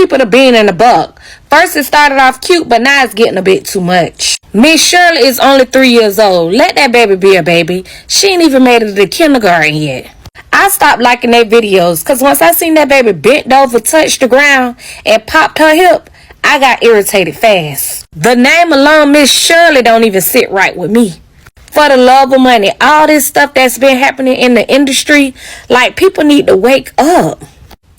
keeping a bean in the buck. First it started off cute, but now it's getting a bit too much. Miss Shirley is only 3 years old. Let that baby be a baby. She ain't even made it to kindergarten yet. I stopped liking their videos because once I seen that baby bent over, touched the ground, and popped her hip, I got irritated fast. The name alone, Miss Shirley, don't even sit right with me. For the love of money, all this stuff that's been happening in the industry, like, people need to wake up.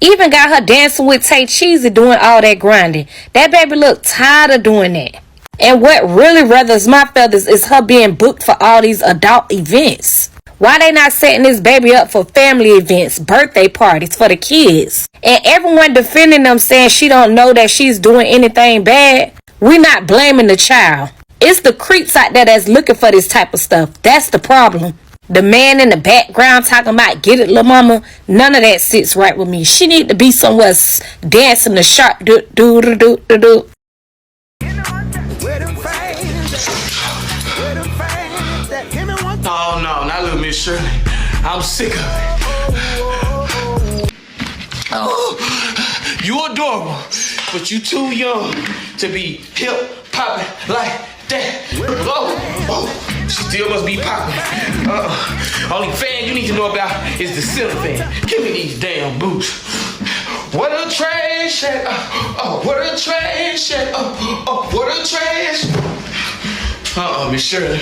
Even got her dancing with Tay Cheesy doing all that grinding. That baby look tired of doing that. And what really ruffles my feathers is her being booked for all these adult events. Why they not setting this baby up for family events, birthday parties for the kids? And everyone defending them saying she don't know that she's doing anything bad. We not blaming the child. It's the creeps out there that's looking for this type of stuff. That's the problem. The man in the background talking about get it, lil' mama. None of that sits right with me. She need to be somewhere dancing the sharp do do do do do do. Oh no, not little Miss Shirley. I'm sick of it. Oh, you adorable, but you too young to be hip popping like that. Oh, she still must be popping. Only fan you need to know about is the ceiling fan. Give me these damn boots. What a trash! What a trash! What a trash! Miss Shirley.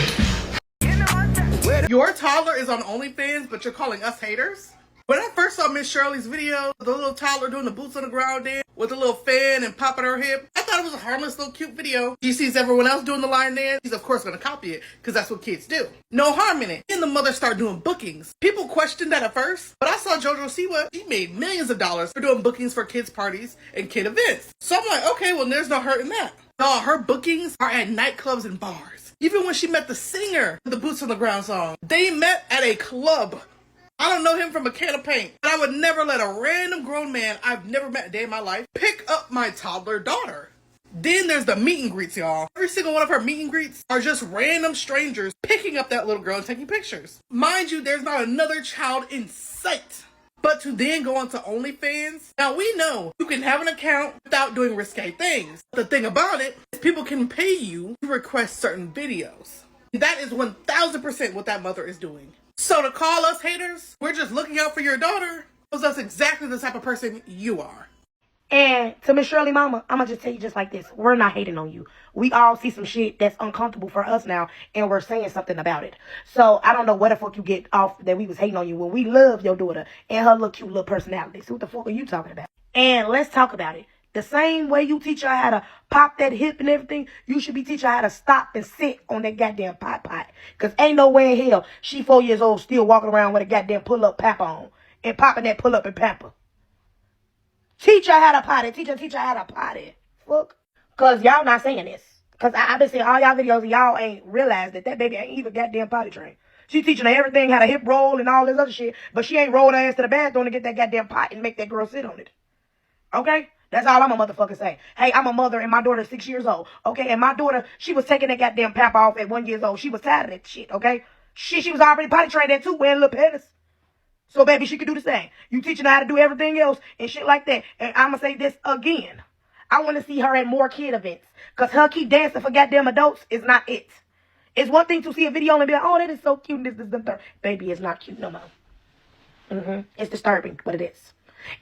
Your toddler is on OnlyFans, but you're calling us haters? When I first saw Miss Shirley's video, the little toddler doing the boots on the ground dance with a little fan and popping her hip, I thought it was a harmless little cute video. She sees everyone else doing the line dance. She's of course going to copy it because that's what kids do. No harm in it. And the mother started doing bookings. People questioned that at first, but I saw JoJo Siwa. She made millions of dollars for doing bookings for kids' parties and kid events. So I'm like, okay, well, there's no hurt in that. No, her bookings are at nightclubs and bars. Even when she met the singer for the Boots on the Ground song, they met at a club. I don't know him from a can of paint, but I would never let a random grown man I've never met a day in my life pick up my toddler daughter. Then there's the meet and greets, y'all. Every single one of her meet and greets are just random strangers picking up that little girl and taking pictures. Mind you, there's not another child in sight. But to then go onto OnlyFans, now we know you can have an account without doing risque things. The thing about it is people can pay you to request certain videos. That is 1000% what that mother is doing. So to call us haters, we're just looking out for your daughter, because that's exactly the type of person you are. And to Miss Shirley mama, I'm going to just tell you just like this. We're not hating on you. We all see some shit that's uncomfortable for us now, and we're saying something about it. So I don't know what the fuck you get off that we was hating on you when we love your daughter and her little cute little personality. So what the fuck are you talking about? And let's talk about it. The same way you teach her how to pop that hip and everything, you should be teaching her how to stop and sit on that goddamn pot. Because ain't no way in hell she 4 years old still walking around with a goddamn pull-up papa on and popping that pull-up and pamper. Teach her how to potty. Teach her how to potty. Fuck. Because y'all not saying this. Because I've been seeing all y'all videos and y'all ain't realized that baby ain't even goddamn potty trained. She teaching her everything, how to hip roll and all this other shit. But she ain't rolled her ass to the bathroom to get that goddamn pot and make that girl sit on it. Okay? That's all I'm a motherfucker say. Hey, I'm a mother and my daughter's 6 years old. Okay? And my daughter, she was taking that goddamn pap off at 1 year old. She was tired of that shit. Okay? She was already potty trained there too, wearing little panties. So, baby, she could do the same. You teaching her how to do everything else and shit like that. And I'm going to say this again. I want to see her at more kid events. Because her keep dancing for goddamn adults is not it. It's one thing to see a video and be like, oh, that is so cute. This is the third. Baby, it's not cute no more. It's disturbing, but it is.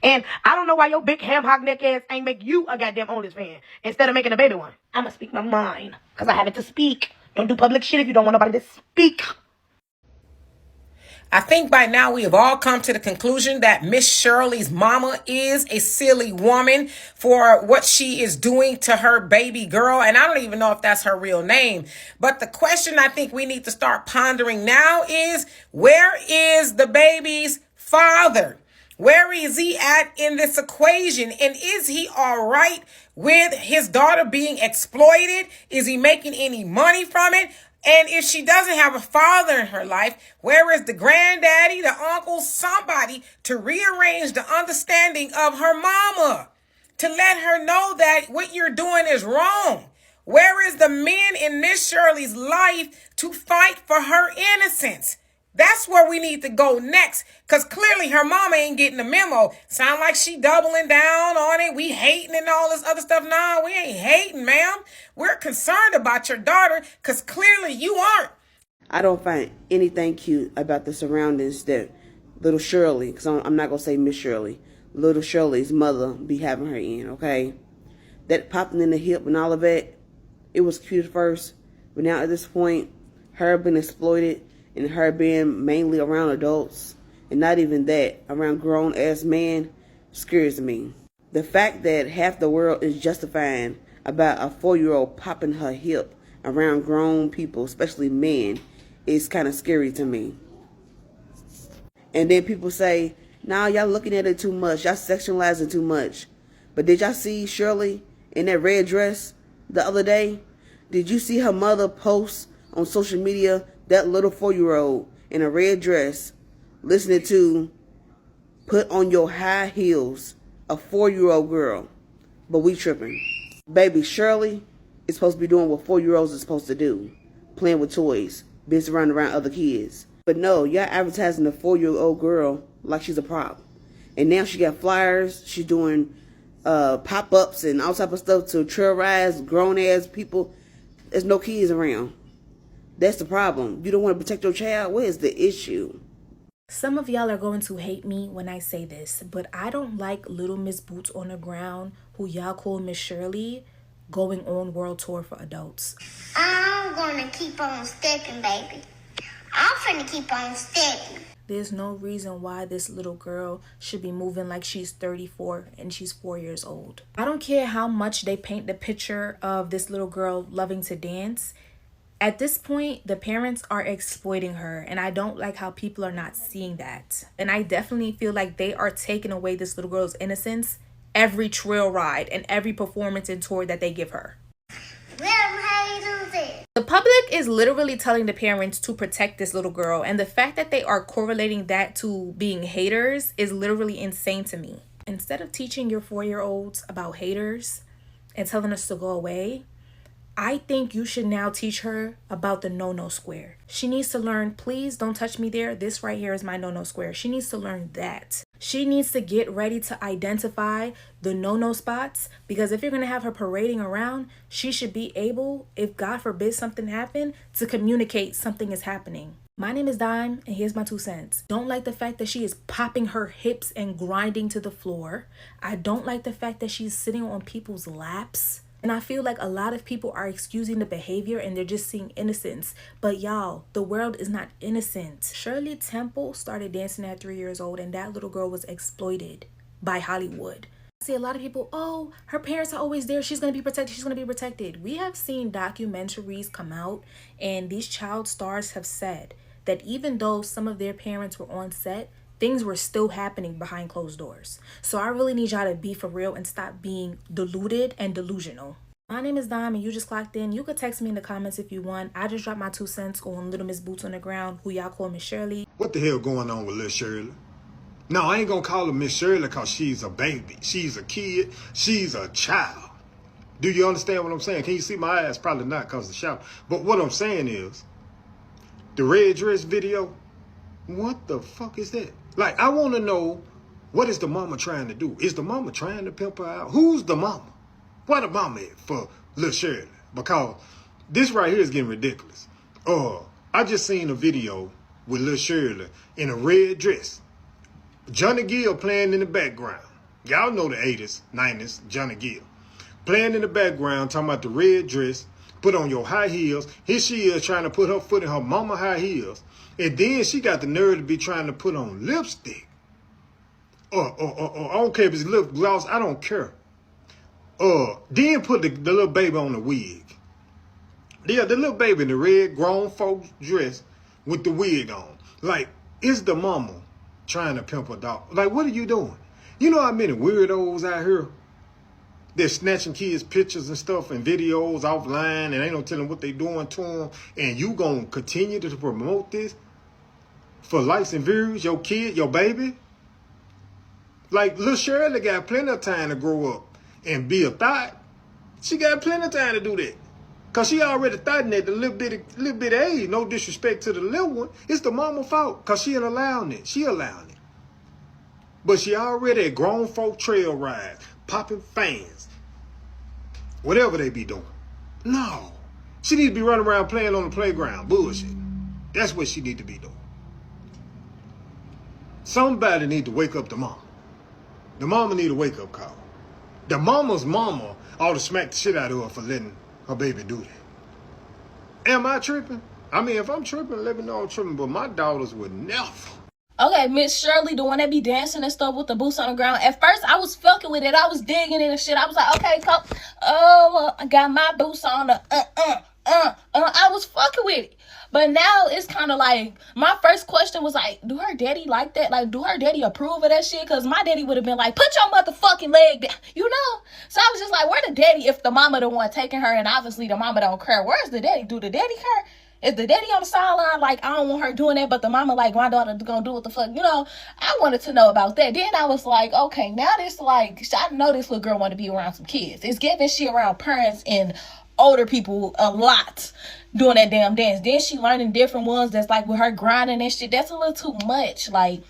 And I don't know why your big ham hog neck ass ain't make you a goddamn OnlyFans fan instead of making a baby one. I'm going to speak my mind. Because I have it to speak. Don't do public shit if you don't want nobody to speak. I think by now we have all come to the conclusion that Miss Shirley's mama is a silly woman for what she is doing to her baby girl. And I don't even know if that's her real name. But the question I think we need to start pondering now is, where is the baby's father? Where is he at in this equation? And is he all right with his daughter being exploited? Is he making any money from it? And if she doesn't have a father in her life, where is the granddaddy, the uncle, somebody to rearrange the understanding of her mama, to let her know that what you're doing is wrong? Where is the men in Miss Shirley's life to fight for her innocence? That's where we need to go next, because clearly her mama ain't getting the memo. Sound like she doubling down on it. We hating and all this other stuff. No, we ain't hating, ma'am. We're concerned about your daughter, because clearly you aren't. I don't find anything cute about the surroundings that little Shirley, because I'm not going to say Miss Shirley, little Shirley's mother be having her in, okay? That popping in the hip and all of that, it was cute at first, but now at this point, her being exploited and her being mainly around adults, and not even that, around grown-ass men, scares me. The fact that half the world is justifying about a 4-year-old popping her hip around grown people, especially men, is kind of scary to me. And then people say, nah, y'all looking at it too much. Y'all sexualizing too much. But did y'all see Shirley in that red dress the other day? Did you see her mother post on social media that little 4-year-old in a red dress listening to Put On Your High Heels, a 4-year-old girl? But we tripping. Baby Shirley is supposed to be doing what 4-year-olds are supposed to do. Playing with toys. Being surrounded around other kids. But no, y'all advertising a 4-year-old girl like she's a prop. And now she got flyers. She's doing pop-ups and all type of stuff to terrorize grown-ass people. There's no kids around. That's the problem. You don't want to protect your child? What is the issue? Some of y'all are going to hate me when I say this, but I don't like Little Miss Boots on the Ground, who y'all call Miss Shirley, going on world tour for adults. I'm gonna keep on stepping, baby. I'm finna keep on stepping. There's no reason why this little girl should be moving like she's 34 and she's 4 years old. I don't care how much they paint the picture of this little girl loving to dance. At this point, the parents are exploiting her, and I don't like how people are not seeing that. And I definitely feel like they are taking away this little girl's innocence every trail ride and every performance and tour that they give her. The public is literally telling the parents to protect this little girl, and the fact that they are correlating that to being haters is literally insane to me. Instead of teaching your 4-year-olds about haters and telling us to go away, I think you should now teach her about the no-no square. She needs to learn, please don't touch me there. This right here is my no-no square. She needs to learn that. She needs to get ready to identify the no-no spots, because if you're going to have her parading around, she should be able, if God forbid something happened, to communicate something is happening. My name is Dime, and here's my 2 cents. Don't like the fact that she is popping her hips and grinding to the floor. I don't like the fact that she's sitting on people's laps. And I feel like a lot of people are excusing the behavior and they're just seeing innocence. But y'all, the world is not innocent. Shirley Temple started dancing at 3 years old, and that little girl was exploited by Hollywood. I see a lot of people, oh, her parents are always there. She's going to be protected. She's going to be protected. We have seen documentaries come out, and these child stars have said that even though some of their parents were on set, things were still happening behind closed doors. So I really need y'all to be for real and stop being deluded and delusional. My name is Dime, and you just clocked in. You could text me in the comments if you want. I just dropped my 2 cents on Little Miss Boots on the Ground, who y'all call Miss Shirley. What the hell going on with Little Shirley? No, I ain't gonna call her Miss Shirley because she's a baby. She's a kid. She's a child. Do you understand what I'm saying? Can you see my eyes? Probably not because of the shout. But what I'm saying is, the red dress video, what the fuck is that? Like, I want to know, what is the mama trying to do? Is the mama trying to pimp her out? Who's the mama? Why the mama at for Lil Shirley? Because this right here is getting ridiculous. I just seen a video with Lil Shirley in a red dress. Johnny Gill playing in the background. Y'all know the 80s, 90s, Johnny Gill. Playing in the background, talking about the red dress, put on your high heels. Here she is trying to put her foot in her mama high heels. And then she got the nerve to be trying to put on lipstick. I don't care if it's lip gloss. I don't care. Then put the little baby on the wig. Yeah, the little baby in the red grown folks dress with the wig on. Like, is the mama trying to pimp her dog? Like, what are you doing? You know how many weirdos out here? They're snatching kids' pictures and stuff and videos offline, and ain't no telling what they doing to them. And you gonna continue to promote this for likes and views, your kid, your baby? Like, Lil Shirley got plenty of time to grow up and be a thought. She got plenty of time to do that. Cause she already threatened at the little bit of age. No disrespect to the little one. It's the mama fault. Cause she ain't allowing it. She allowing it. But she already at grown folk trail rides, popping fans. Whatever they be doing. No. She need to be running around playing on the playground. Bullshit. That's what she need to be doing. Somebody need to wake up the mama. The mama need a wake-up call. The mama's mama ought to smack the shit out of her for letting her baby do that. Am I tripping? I mean, if I'm tripping, let me know I'm tripping, but my daughters would never. Okay, Miss Shirley, the one that be dancing and stuff with the boots on the ground. At first, I was fucking with it. I was digging it and shit. I was like, okay, come. Oh, I got my boots on. I was fucking with it. But now it's kind of like, my first question was like, do her daddy like that? Like, do her daddy approve of that shit? Because my daddy would have been like, put your motherfucking leg down, you know? So I was just like, where the daddy if the mama the one taking her and obviously the mama don't care? Where's the daddy? Do the daddy care? Is the daddy on the sideline like, I don't want her doing that, but the mama like, my daughter gonna do what the fuck, you know? I wanted to know about that. Then I was like, okay, now this like, I know this little girl want to be around some kids. It's giving she around parents and older people a lot doing that damn dance. Then she learning different ones that's like with her grinding and shit. That's a little too much. Like,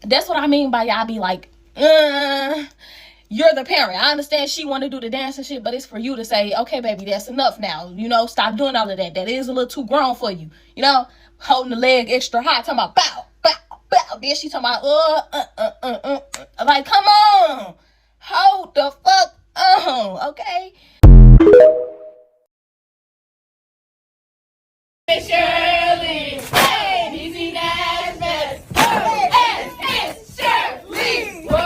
that's what I mean by y'all be like, you're the parent. I understand she want to do the dance and shit, but it's for you to say, okay, baby, that's enough now. You know, stop doing all of that. That is a little too grown for you. You know, holding the leg extra high, talking about bow, bow, bow. Then she talking about, like, come on. Hold the fuck on, okay? Shirley, hey, easy as best. It's Shirley. Whoa,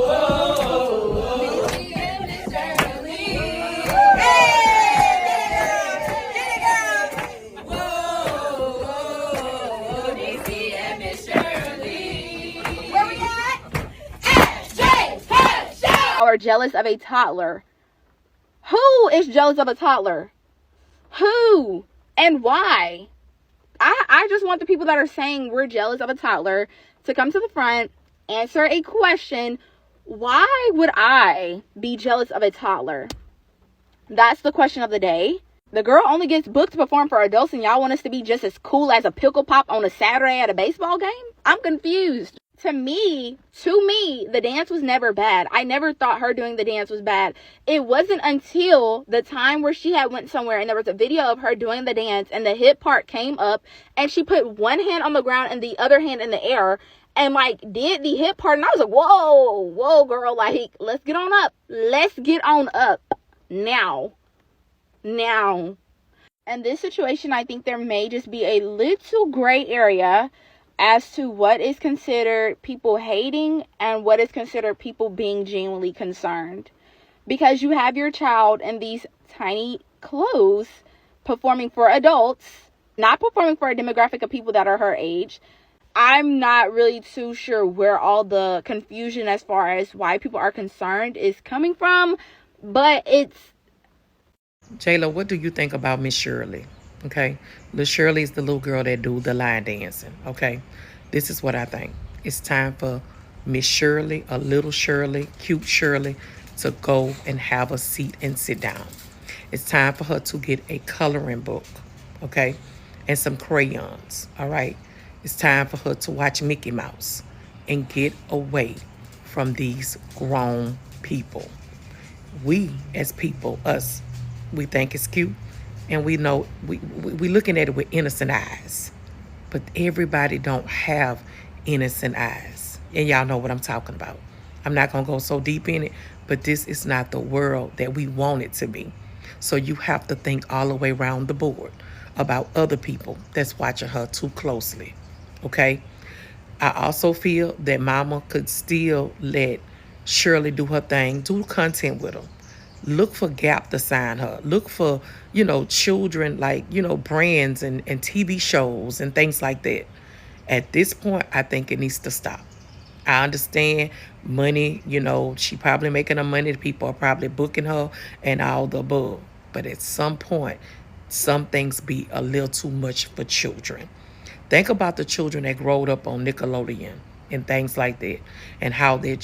whoa, whoa. It's Shirley. Hey, whoa, whoa, DC and Miss Shirley. Where we at? SJ, Or jealous of a toddler. Who is jealous of a toddler? Who? And why? I just want the people that are saying we're jealous of a toddler to come to the front, answer a question. Why would I be jealous of a toddler? That's the question of the day. The girl only gets booked to perform for adults and y'all want us to be just as cool as a pickle pop on a Saturday at a baseball game? I'm confused. To me, the dance was never bad. I never thought her doing the dance was bad. It wasn't until the time where she had went somewhere and there was a video of her doing the dance and the hip part came up and she put one hand on the ground and the other hand in the air and like did the hip part. And I was like, whoa, girl, like, let's get on up. Let's get on up now. In this situation, I think there may just be a little gray area as to what is considered people hating and what is considered people being genuinely concerned. Because you have your child in these tiny clothes performing for adults, not performing for a demographic of people that are her age. I'm not really too sure where all the confusion as far as why people are concerned is coming from, but it's... Jayla, what do you think about Miss Shirley? Okay, Miss Shirley is the little girl that do the line dancing. Okay, this is what I think. It's time for Miss Shirley, a little Shirley, cute Shirley, to go and have a seat and sit down. It's time for her to get a coloring book, okay, and some crayons. All right, it's time for her to watch Mickey Mouse and get away from these grown people. We as people, us, we think it's cute. And we know, we looking at it with innocent eyes. But everybody don't have innocent eyes. And y'all know what I'm talking about. I'm not going to go so deep in it, but this is not the world that we want it to be. So you have to think all the way around the board about other people that's watching her too closely. Okay? I also feel that mama could still let Shirley do her thing, do content with her. Look for Gap to sign her. Look for, children like, brands and TV shows and things like that. At this point, I think it needs to stop. I understand money, she probably making her money. The people are probably booking her and all the above. But at some point, some things be a little too much for children. Think about the children that growed up on Nickelodeon and things like that, and how their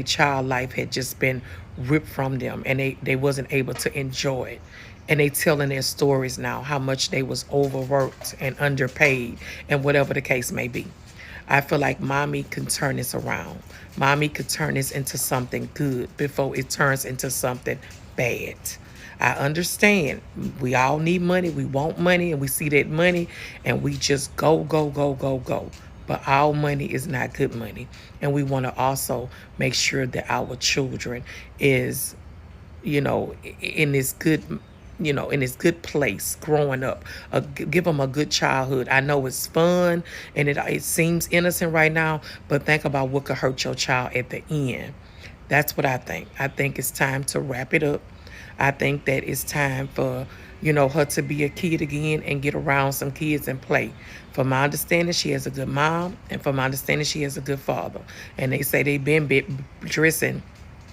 child life had just been ripped from them and they wasn't able to enjoy it. And they telling their stories now, how much they was overworked and underpaid and whatever the case may be. I feel like mommy can turn this around. Mommy could turn this into something good before it turns into something bad. I understand. We all need money. We want money, and we see that money, and we just go, go, go, go, go. But our money is not good money. And we want to also make sure that our children is, in this good, in this good place growing up. Give them a good childhood. I know it's fun and it seems innocent right now, but think about what could hurt your child at the end. That's what I think. I think it's time to wrap it up. I think that it's time for, her to be a kid again and get around some kids and play. From my understanding, she has a good mom, and from my understanding, she has a good father. And they say they've been dressing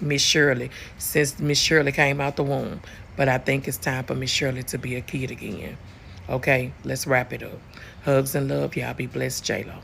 Miss Shirley since Miss Shirley came out the womb. But I think it's time for Miss Shirley to be a kid again. Okay, let's wrap it up. Hugs and love. Y'all be blessed, J-Lo.